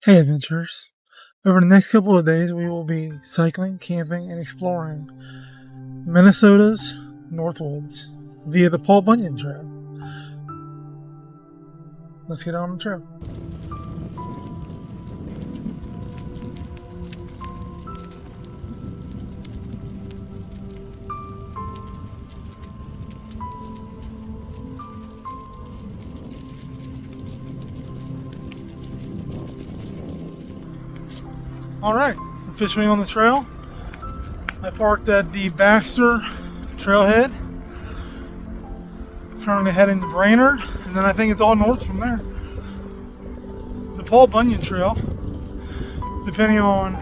Hey adventurers! Over the next couple of days we will be cycling, camping, and exploring Minnesota's Northwoods via the Paul Bunyan Trail. Let's get on the trail. Alright, officially on the trail. I parked at the Baxter trailhead, currently heading to Brainerd, and then I think it's all north from there. The Paul Bunyan Trail, depending on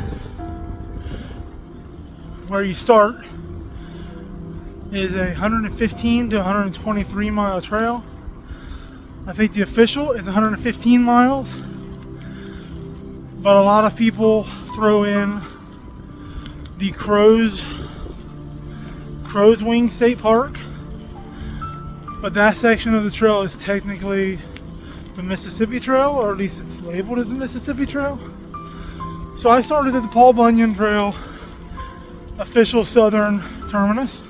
where you start, is a 115 to 123 mile trail. I think the official is 115 miles, but a lot of people throw in the Crow's Wing State Park, but that section of the trail is technically the Mississippi Trail, or at least it's labeled as the Mississippi Trail. So I started at the Paul Bunyan Trail, official southern terminus.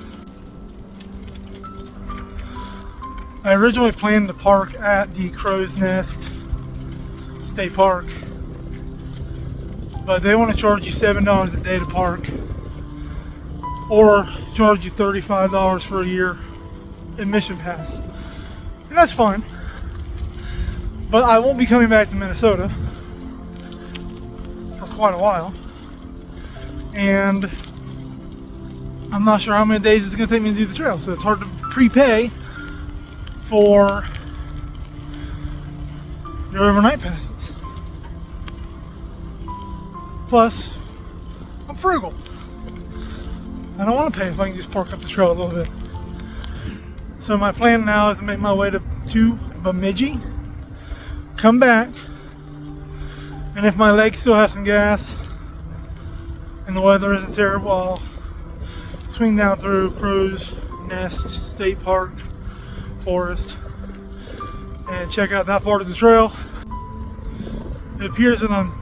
I originally planned to park at the Crow's Nest State Park, but they want to charge you $7 a day to park, or charge you $35 for a year admission pass. And that's fine, but I won't be coming back to Minnesota for quite a while, and I'm not sure how many days it's going to take me to do the trail, so it's hard to prepay for your overnight passes. Plus, I'm frugal. I don't want to pay if I can just park up the trail a little bit. So my plan now is to make my way to Bemidji, come back, and if my legs still have some gas and the weather isn't terrible, I'll swing down through Crow's Nest State Park Forest and check out that part of the trail. It appears that I'm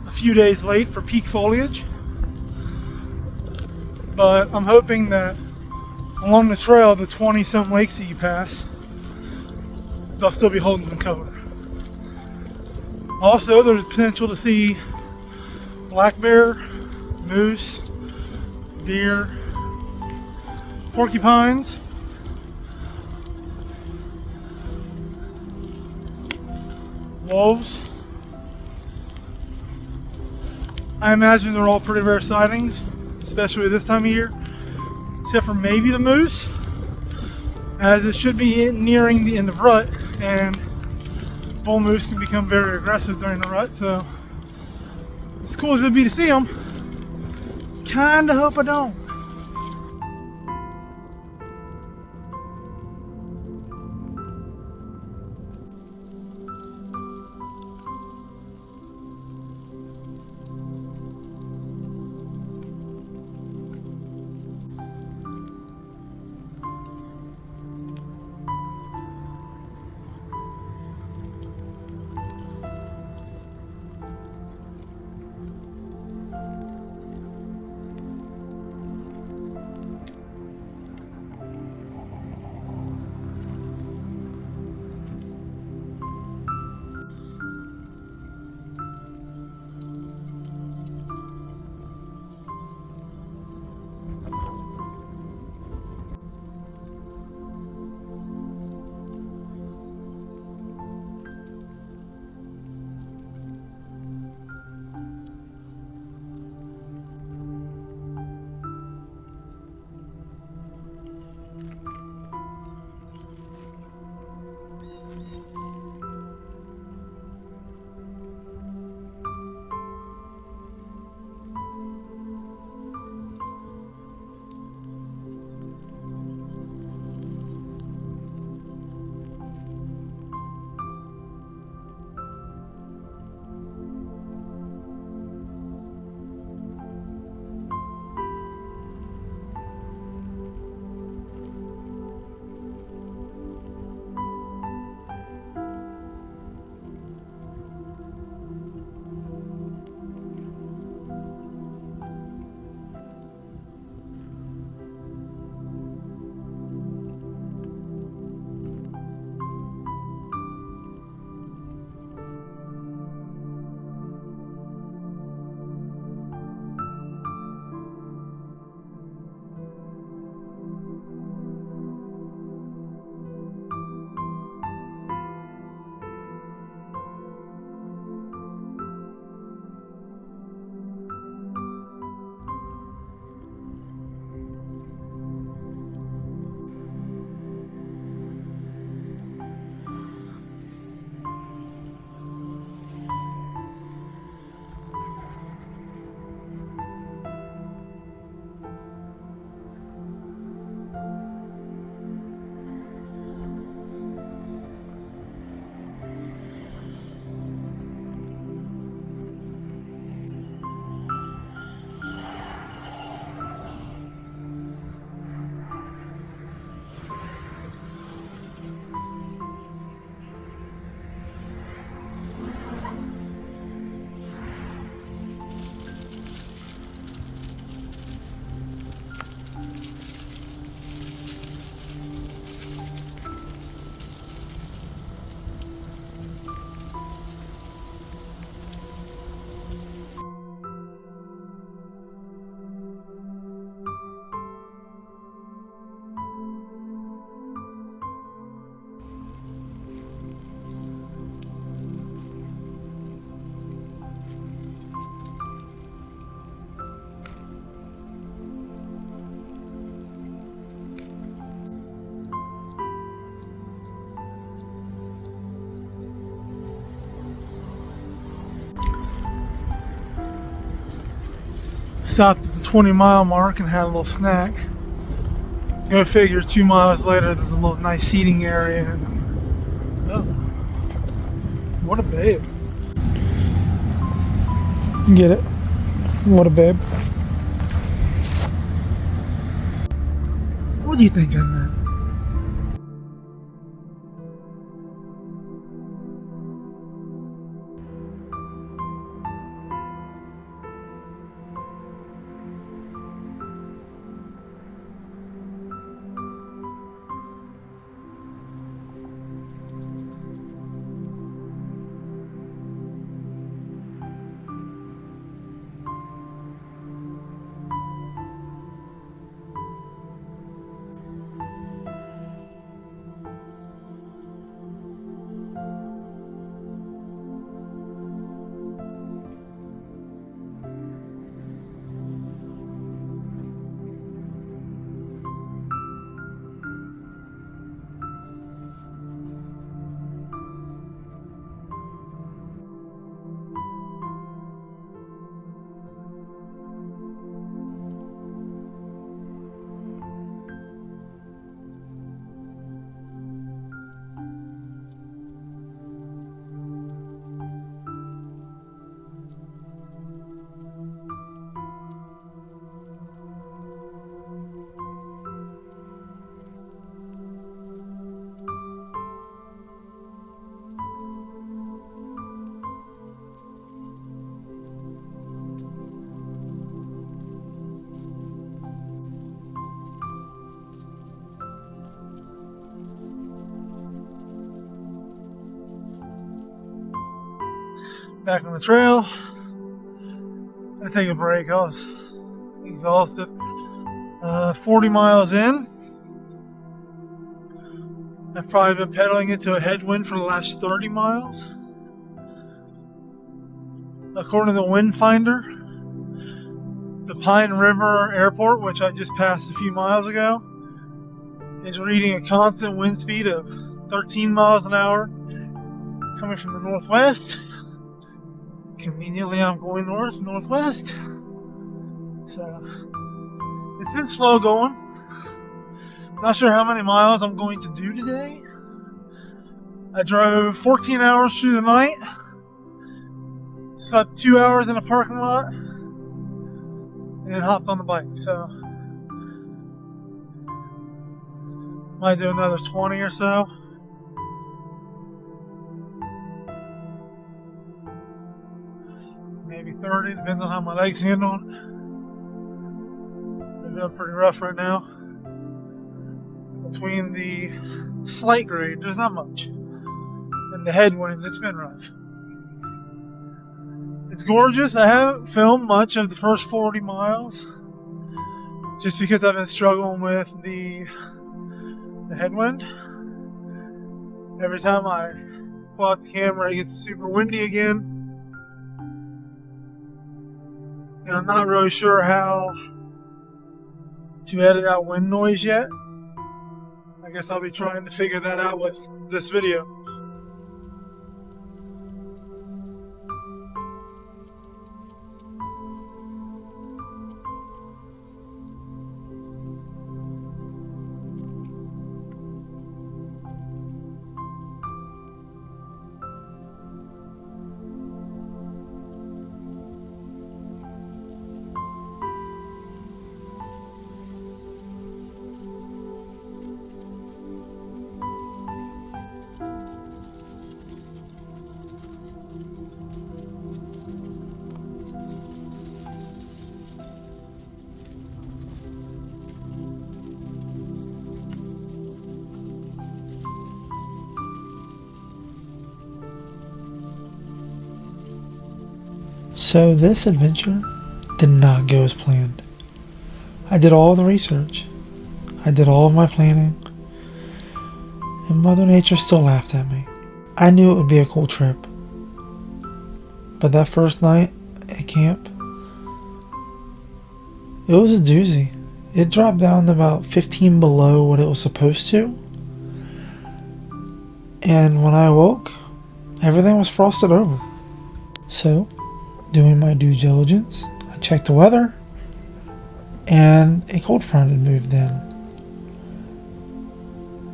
a few days late for peak foliage, but I'm hoping that along the trail, the 20-some lakes that you pass, they'll still be holding some cover. Also, there's potential to see black bear, moose, deer, porcupines, wolves. I imagine they're all pretty rare sightings, especially this time of year, except for maybe the moose, as it should be nearing the end of rut, and bull moose can become very aggressive during the rut. So as cool as it'd be to see them, kinda hope I don't. stopped at the 20-mile mark and had a little snack. Go figure, 2 miles later there's a little nice seating area. Oh, what a babe. Get it? What a babe. What do you think I meant? Back on the trail. I take a break. I was exhausted. 40 miles in. I've probably been pedaling into a headwind for the last 30 miles. According to the wind finder, the Pine River Airport, which I just passed a few miles ago, is reading a constant wind speed of 13 miles an hour coming from the northwest. Conveniently, I'm going northwest. So, it's been slow going. Not sure how many miles I'm going to do today. I drove 14 hours through the night. Slept 2 hours in a parking lot. And then hopped on the bike. So, might do another 20 or so. Maybe 30, depends on how my legs handle it. They're doing pretty rough right now. Between the slight grade, there's not much, and the headwind, it's been rough. It's gorgeous. I haven't filmed much of the first 40 miles just because I've been struggling with the headwind. Every time I pull out the camera, it gets super windy again. And I'm not really sure how to edit out wind noise yet. I guess I'll be trying to figure that out with this video. So this adventure did not go as planned. I did all the research. I did all of my planning. And Mother Nature still laughed at me. I knew it would be a cool trip. But that first night at camp, it was a doozy. It dropped down to about 15 below what it was supposed to. And when I awoke, everything was frosted over. So, doing my due diligence, I checked the weather, and a cold front had moved in.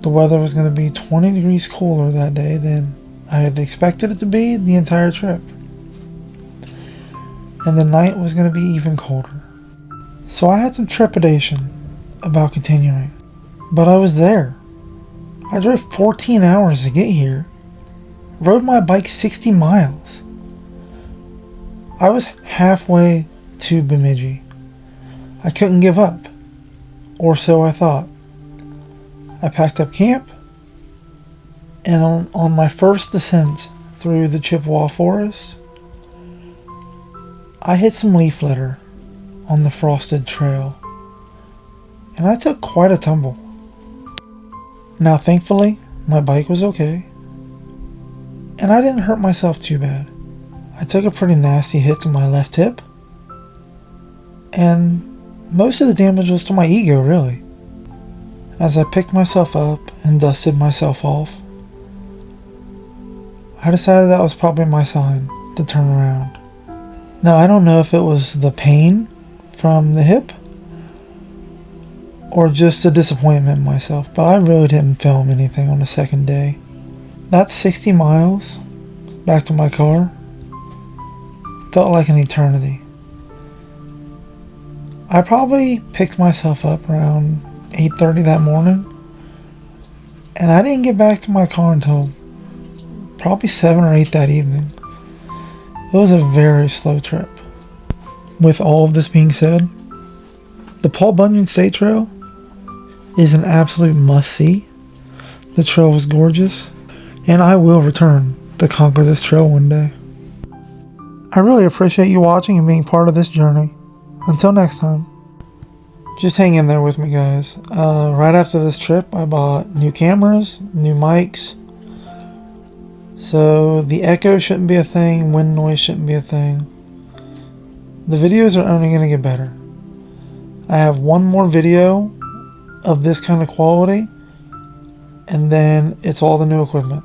The weather was going to be 20 degrees cooler that day than I had expected it to be the entire trip. And the night was going to be even colder. So I had some trepidation about continuing. But I was there. I drove 14 hours to get here. Rode my bike 60 miles. I was halfway to Bemidji. I couldn't give up. Or so I thought. I packed up camp, and on my first descent through the Chippewa Forest, I hit some leaf litter on the frosted trail, and I took quite a tumble. Now thankfully, my bike was okay, and I didn't hurt myself too bad. I took a pretty nasty hit to my left hip, and most of the damage was to my ego, really. As I picked myself up and dusted myself off, I decided that was probably my sign to turn around. Now I don't know if it was the pain from the hip or just the disappointment in myself, but I really didn't film anything on the second day. That 60 miles back to my car felt like an eternity. I probably picked myself up around 8:30 that morning, and I didn't get back to my car until probably 7 or 8 that evening. It was a very slow trip. With all of this being said, the Paul Bunyan State Trail is an absolute must-see. The trail was gorgeous, and I will return to conquer this trail one day. I really appreciate you watching and being part of this journey. Until next time. Just hang in there with me, guys. Right after this trip, I bought new cameras, new mics. So the echo shouldn't be a thing, wind noise shouldn't be a thing. The videos are only going to get better. I have one more video of this kind of quality, and then it's all the new equipment.